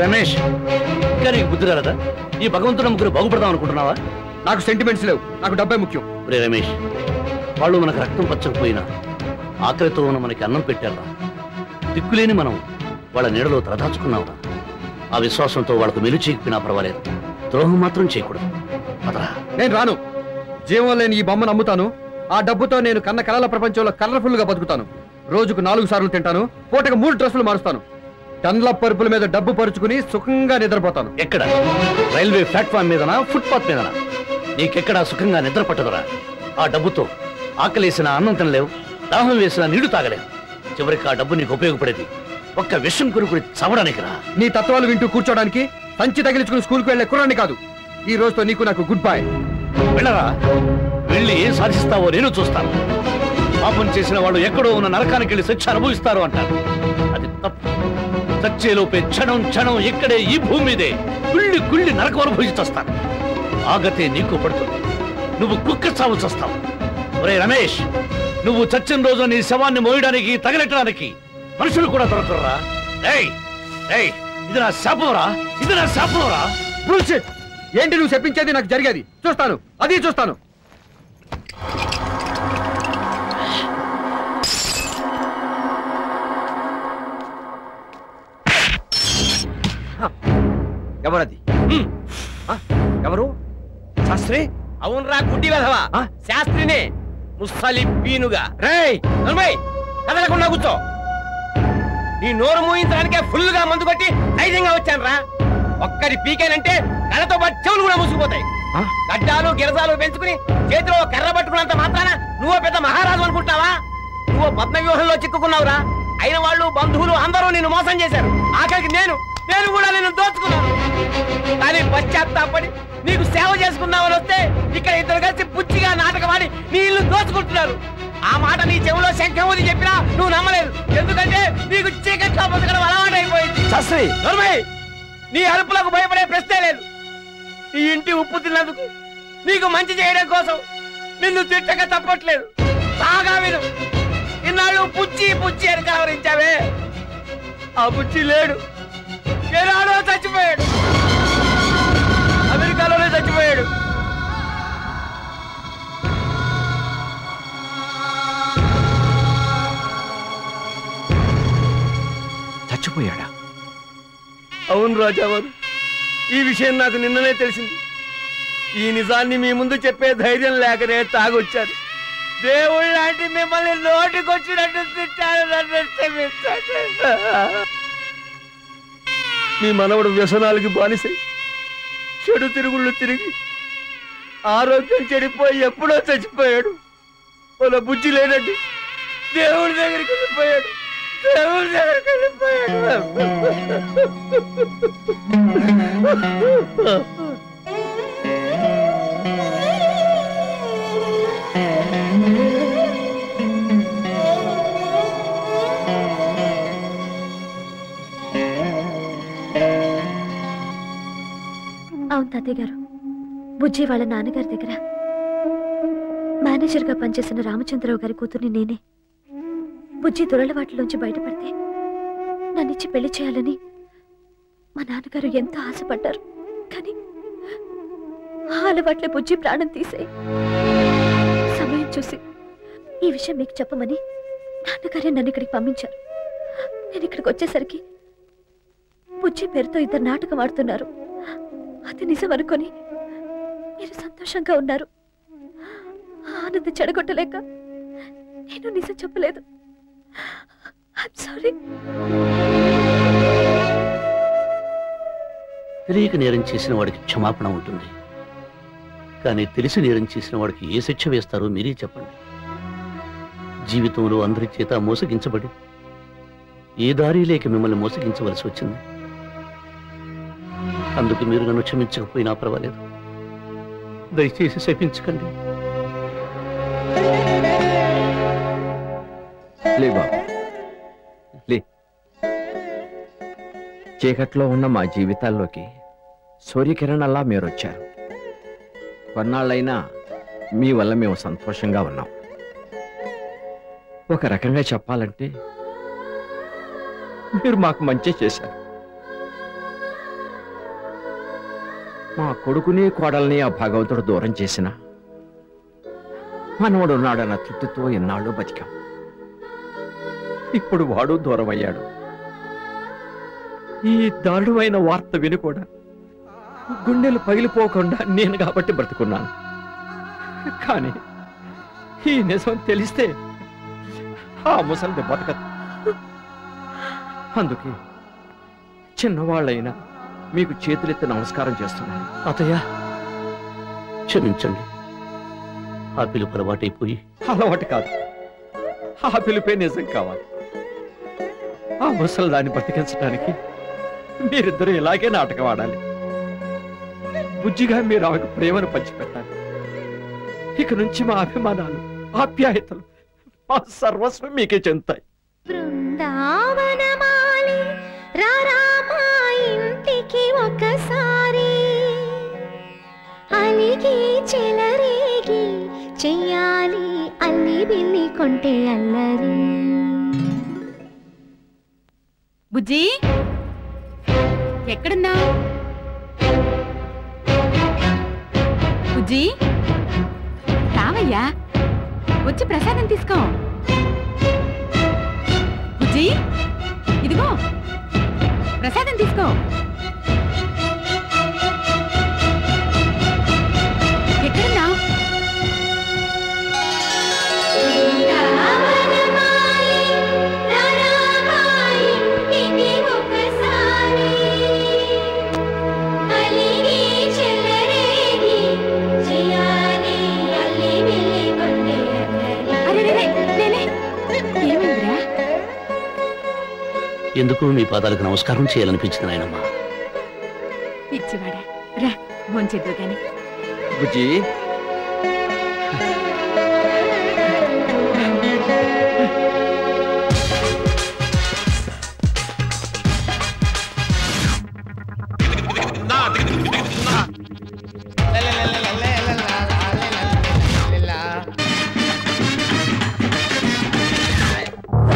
రమేష్, ఇంకా నీకు బుద్ధి రాలేదా? ఈ భగవంతుడు ముగ్గురు బాగుపడదాం అనుకుంటున్నావా? నాకు సెంటిమెంట్స్ లేవు, నాకు డబ్బే ముఖ్యం. రమేష్, వాళ్ళు మనకు రక్తం పచ్చకపోయినా ఆకలితో ఉన్న మనకి అన్నం పెట్టారా? దిక్కులేని మనం వాళ్ళ నీడలో తలదాచుకున్నావురా. ఆ విశ్వాసంతో వాళ్ళకు మెలు చేయకపోయినా పర్వాలేదు, ద్రోహం మాత్రం చేయకూడదు. అదరా. నేను రాను. జీవం లేని ఈ బొమ్మను అమ్ముతాను. ఆ డబ్బుతో నేను కన్న కళల ప్రపంచంలో కలర్ఫుల్ గా బతుకుతాను. రోజుకు 4 సార్లు తింటాను. పూటకు 3 డ్రెస్సులు మారుస్తాను. డన్లప్ పరుపుల మీద డబ్బు పరుచుకుని సుఖంగా నిద్రపోతాను. ఎక్కడ? రైల్వే ప్లాట్ఫామ్ మీదనా, ఫుట్పాత్ మీదనా? నీకెక్కడా సుఖంగా నిద్ర పట్టదురా. ఆ డబ్బుతో ఆకలేసిన అన్నం తినలేవు, దాహం వేసిన నీళ్లు తాగలేవు. చివరికి ఆ డబ్బు నీకు ఉపయోగపడేది ఒక్క విషం కొనుక్కుని చవడానికి రా. నీ తత్వాలు వింటూ కూర్చోడానికి సంచి తగిలించుకుని స్కూల్కి వెళ్లే కుర్రాన్ని కాదు. ఈ రోజుతో నీకు నాకు గుడ్ బై. వెళ్ళరా. వెళ్ళి ఏం సాధిస్తావో నేను చూస్తాను. పాపం చేసిన వాళ్ళు ఎక్కడో ఉన్న నరకానికి వెళ్ళి శిక్ష అనుభవిస్తారు అంటారు. అది తప్పు. చచ్చేలోపే క్షణం క్షణం ఇక్కడే ఈ భూమి మీదే కుళ్ళి కుళ్ళి నరకం అనుభవించొస్తాను. ఆగతే నీకు పడుతుంది. నువ్వు కుక్క చావు చస్తావు. ఒరే రమేష్, నువ్వు చచ్చిన రోజు నీ శవాన్ని మోయడానికి తగలెట్టడానికి మనుషులు కూడా దొరకరురా. ఇది నా శాపంరా, ఇది నా శాపంరా. బుల్షిట్. ఏంటి నువ్వు చెప్పించేది? నాకు జరిగేది చూస్తాను, అది చూస్తాను. ఎవరది? ఎవరు? శాస్త్రి? అవునరా గుడ్డి వెధవా, శాస్త్రినే. ముస్సలి పీనుగా. రేయ్ నల్మై, కదలకుండా కూర్చో. నీ నోరు మూయించడానికే ఫుల్ గా మందు కొట్టి ధైర్యంగా వచ్చాను రా. ఒక్కడి పీకేనంటే కళ్ళతో పాటు చెవులు కూడా మూసుకుపోతాయి. గడ్డాలు గిరసాలు పెంచుకుని చేతిలో కర్ర పట్టుకున్నంత మాత్రాన నువ్వు పెద్ద మహారాజు అనుకుంటావా? నువ్వు పద్మ వ్యూహంలో చిక్కుకున్నావురా. అయిన వాళ్ళు బంధువులు అందరూ నిన్ను మోసం చేశారు. ఆఖరికి నేను కూడా నిన్ను దోచుకున్నాను. కానీ పశ్చాత్తాపడి నీకు సేవ చేసుకున్నావని వస్తే ఇక్కడ ఇద్దరు కలిసి పుచ్చిగా నాటకమాడి నీ ఇల్లు దోచుకుంటున్నారు. ఆ మాట నీ చెవులో శంఖమూది చెప్పినా నువ్వు నమ్మలేదు. ఎందుకంటే నీకు చీకట్లో బతకడం అలవాటైపోయింది. శాస్త్రి, నీ అరుపులకు భయపడే ప్రశ్నే లేదు. నీ ఇంటి ఉప్పు తిన్నందుకు, నీకు మంచి చేయడం కోసం నిన్ను తిట్టక తప్పట్లేదు. బాగా విను. ఇన్నాళ్ళు పుచ్చి పుచ్చి అని కలవరించావే, ఆ పుచ్చి లేడు. ఏనాడో చచ్చిపోయాడు. అమెరికాలోనే చచ్చిపోయాడు. చచ్చిపోయాడా? అవును రాజావారు, ఈ విషయం నాకు నిన్ననే తెలిసింది. ఈ నిజాన్ని మీ ముందు చెప్పే ధైర్యం లేకనే తాగొచ్చారు. దేవుళ్ళ లాంటి మిమ్మల్ని నోటికొచ్చినట్టు తిట్టారు. నన్ను క్షమించండి. మీ మనవడు వ్యసనాలకి బానిసై చెడు తిరుగుళ్ళు తిరిగి ఆరోగ్యం చెడిపోయి ఎప్పుడో చచ్చిపోయాడు. వాళ్ళ బుద్ధి లేదండి. దేవుడి దగ్గరికి వెళ్ళిపోయాడు. దేవుడి దగ్గరికి వెళ్ళిపోయాడు. అవును తాతయ్య గారు, బుజ్జి వాళ్ళ నాన్నగారి దగ్గర మేనేజర్గా పనిచేసిన రామచంద్రరావు గారి కూతుర్ని నేనే. బుజ్జి దురలవాట్లోంచి బయటపడితే నన్నిచ్చి పెళ్లి చేయాలని మా నాన్నగారు ఎంతో ఆశపడ్డారు. కానీ ఆ అలవాట్లే బుజ్జి ప్రాణం తీసే సమయం చూసి ఈ విషయం మీకు చెప్పమని నాన్నగారే నన్ను ఇక్కడికి పంపించారు. నేను ఇక్కడికి వచ్చేసరికి బుజ్జి పేరుతో 2 నాటకం ఆడుతున్నారు. అది నిజం అనుకొని మీరు సంతోషంగా ఉన్నారు. ఆనందం చెడగొట్టలేక నేను నిజం చెప్పలేదు. సారీ. తెలియక నేరం చేసిన వాడికి క్షమాపణ ఉంటుంది, కానీ తెలిసి నేరం చేసిన వాడికి ఏ శిక్ష వేస్తారో మీరే చెప్పండి. జీవితంలో అందరి చేత మోసగించబడి ఏ దారి లేక మిమ్మల్ని మోసగించవలసి వచ్చింది. అందుకు మీరు నన్ను క్షమించకపోయినా పర్వాలేదు. దయచేసి శపించకండి. లే బాబు లే. చీకట్లో ఉన్న మా జీవితాల్లోకి సూర్యకిరణాల్లా మీరు వచ్చారు. కొన్నాళ్ళైనా మీ వల్ల మేము సంతోషంగా ఉన్నాం. ఒక రకంగా చెప్పాలంటే మీరు మాకు మంచి చేశారు. మా కొడుకుని కోడల్ని ఆ భగవంతుడు దూరం చేసిన మనవడు ఉన్నాడన్న తృప్తితో ఎన్నాళ్ళు బతికాం. ఇప్పుడు వాడు దూరం అయ్యాడు. ఈ దారుణమైన వార్త విని కూడా గుండెలు పగిలిపోకుండా నేను కాబట్టి బ్రతుకున్నాను. కానీ ఈ నిజం తెలిస్తే ఆ ముసలిది బతకదు. అందుకే చిన్నవాళ్ళైనా మీకు చేతులెత్తి నమస్కారం చేస్తున్నాను. అతయ్య క్షమించండి, ఆ పిలుపు అలవాటైపోయి. అలవాటు కాదు, ఆ పిలుపే నిజం కావాలి. ఆ ముసలి దాన్ని బ్రతికించడానికి మీరిద్దరూ ఇలాగే నాటకం ఆడాలి. బుజ్జిగా మీరు ఆమెకు ప్రేమను పంచిపెట్టాలి. ఇక నుంచి మా అభిమానాలు, ఆప్యాయతలు, మా సర్వస్వం మీకే చెందుతాయి. బృందావనమాలి రారామా ఇంటికి ఒకసారి, అలిగి చెలరేగి చెయ్యాలి అల్లి బిల్లి కొంటే అల్లరి. బుజ్జి ఎక్కడున్నా? బుజ్జి రావయ్యా, వచ్చి ప్రసాదం తీసుకో. బుజ్జి ఇదిగో ప్రసాదం తీసుకో. ఎక్కడున్నా? ఎందుకు మీ పాదాలకు నమస్కారం చేయాలనిపించింది నాయనమ్మా. పిచ్చివాడా, రా భోంచేద్దు గాని. బుజ్జి